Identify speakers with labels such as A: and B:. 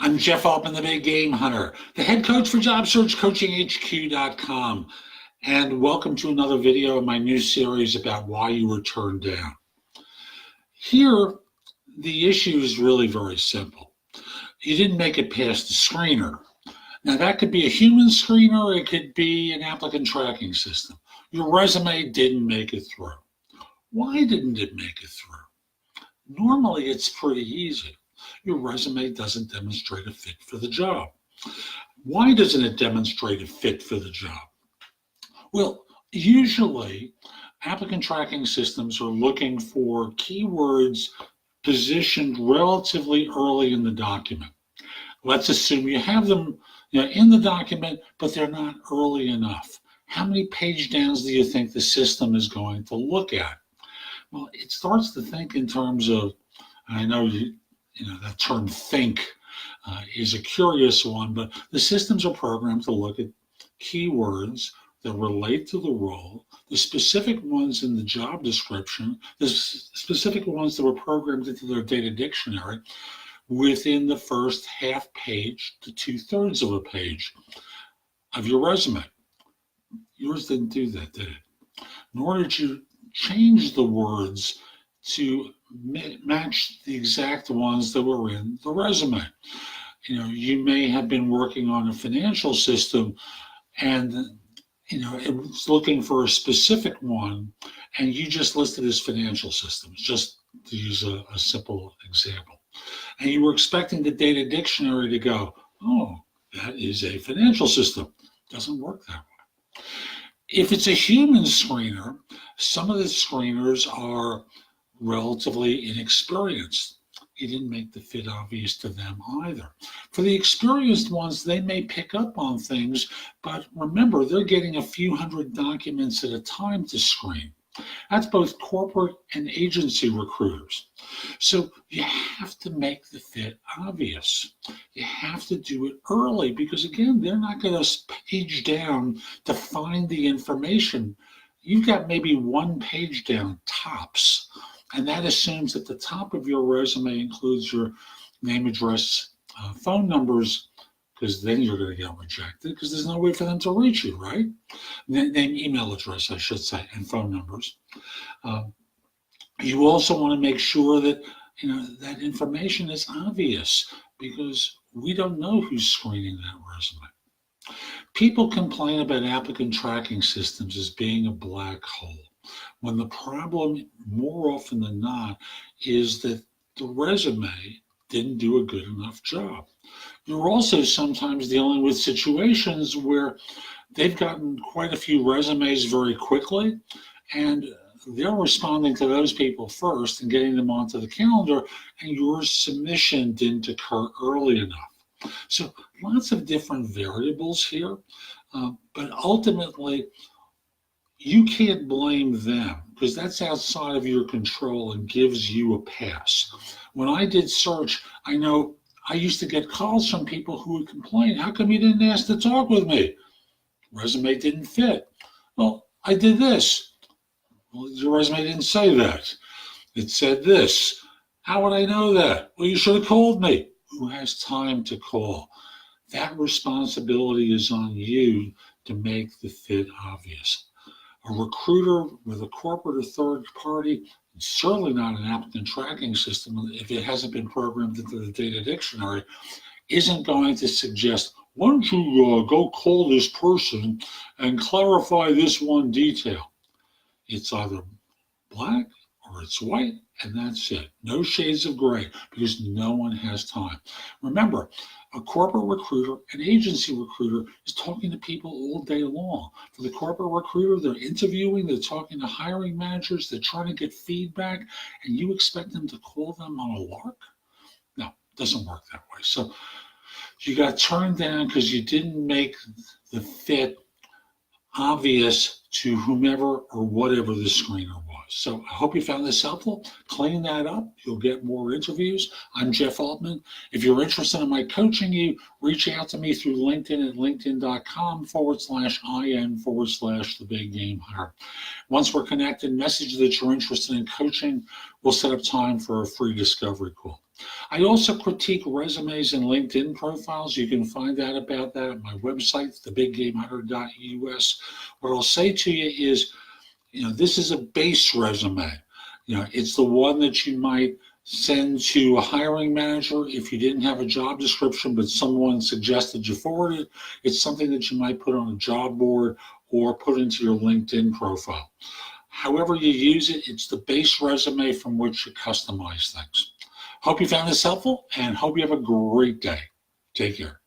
A: I'm Jeff Altman, the Big Game Hunter, the head coach for JobSearchCoachingHQ.com, and welcome to another video of my new series about why you were turned down. Here, the issue is really very simple. You didn't make it past the screener. Now, that could be a human screener, or it could be an applicant tracking system. Your resume didn't make it through. Why didn't it make it through? Normally, it's pretty easy. Your resume doesn't demonstrate a fit for the job. Why doesn't it demonstrate a fit for the job? Well, usually applicant tracking systems are looking for keywords positioned relatively early in the document. Let's assume you have them in the document, but they're not early enough. How many page downs do you think the system is going to look at? Well, it starts to think in terms of, I know that term think is a curious one, but the systems are programmed to look at keywords that relate to the role, the specific ones in the job description, the specific ones that were programmed into their data dictionary within the first half page to 2/3 of a page of your resume. Yours didn't do that, did it? Nor did you change the words to match the exact ones that were in the resume. You may have been working on a financial system and it was looking for a specific one and you just listed as financial systems, just to use a simple example. And you were expecting the data dictionary to go, oh, that is a financial system. Doesn't work that way. If it's a human screener, some of the screeners are relatively inexperienced. You didn't make the fit obvious to them either. For the experienced ones, they may pick up on things, but remember, they're getting a few hundred documents at a time to screen. That's both corporate and agency recruiters. So you have to make the fit obvious. You have to do it early because, again, they're not going to page down to find the information. You've got maybe one page down tops. And that assumes that the top of your resume includes your name, address, phone numbers, because then you're going to get rejected because there's no way for them to reach you, right? Name, email address, I should say, and phone numbers. You also want to make sure that that information is obvious because we don't know who's screening that resume. People complain about applicant tracking systems as being a black hole, when the problem, more often than not, is that the resume didn't do a good enough job. You're also sometimes dealing with situations where they've gotten quite a few resumes very quickly, and they're responding to those people first and getting them onto the calendar, and your submission didn't occur early enough. So lots of different variables here, but ultimately, you can't blame them because that's outside of your control and gives you a pass. When I did search, I know I used to get calls from people who would complain, how come you didn't ask to talk with me? Resume didn't fit. Well, I did this. Well, your resume didn't say that. It said this. How would I know that? Well, you should have called me. Who has time to call? That responsibility is on you to make the fit obvious. A recruiter with a corporate or third party, certainly not an applicant tracking system, if it hasn't been programmed into the data dictionary, isn't going to suggest, why don't you go call this person and clarify this one detail. It's either black or it's white, and that's it. No shades of gray because no one has time. Remember, a corporate recruiter, an agency recruiter is talking to people all day long. For the corporate recruiter, they're interviewing, they're talking to hiring managers, they're trying to get feedback, and you expect them to call them on a lark? No, it doesn't work that way. So you got turned down because you didn't make the fit obvious to whomever or whatever the screener was. So I hope you found this helpful. Clean that up. You'll get more interviews. I'm Jeff Altman. If you're interested in my coaching you, reach out to me through LinkedIn at linkedin.com/IN/the Big Game Hunter. Once we're connected, message that you're interested in coaching. We'll set up time for a free discovery call. I also critique resumes and LinkedIn profiles. You can find out about that at my website, thebiggamehunter.us. What I'll say to you is, this is a base resume. It's the one that you might send to a hiring manager if you didn't have a job description, but someone suggested you forward it. It's something that you might put on a job board or put into your LinkedIn profile. However you use it, it's the base resume from which you customize things. Hope you found this helpful and hope you have a great day. Take care.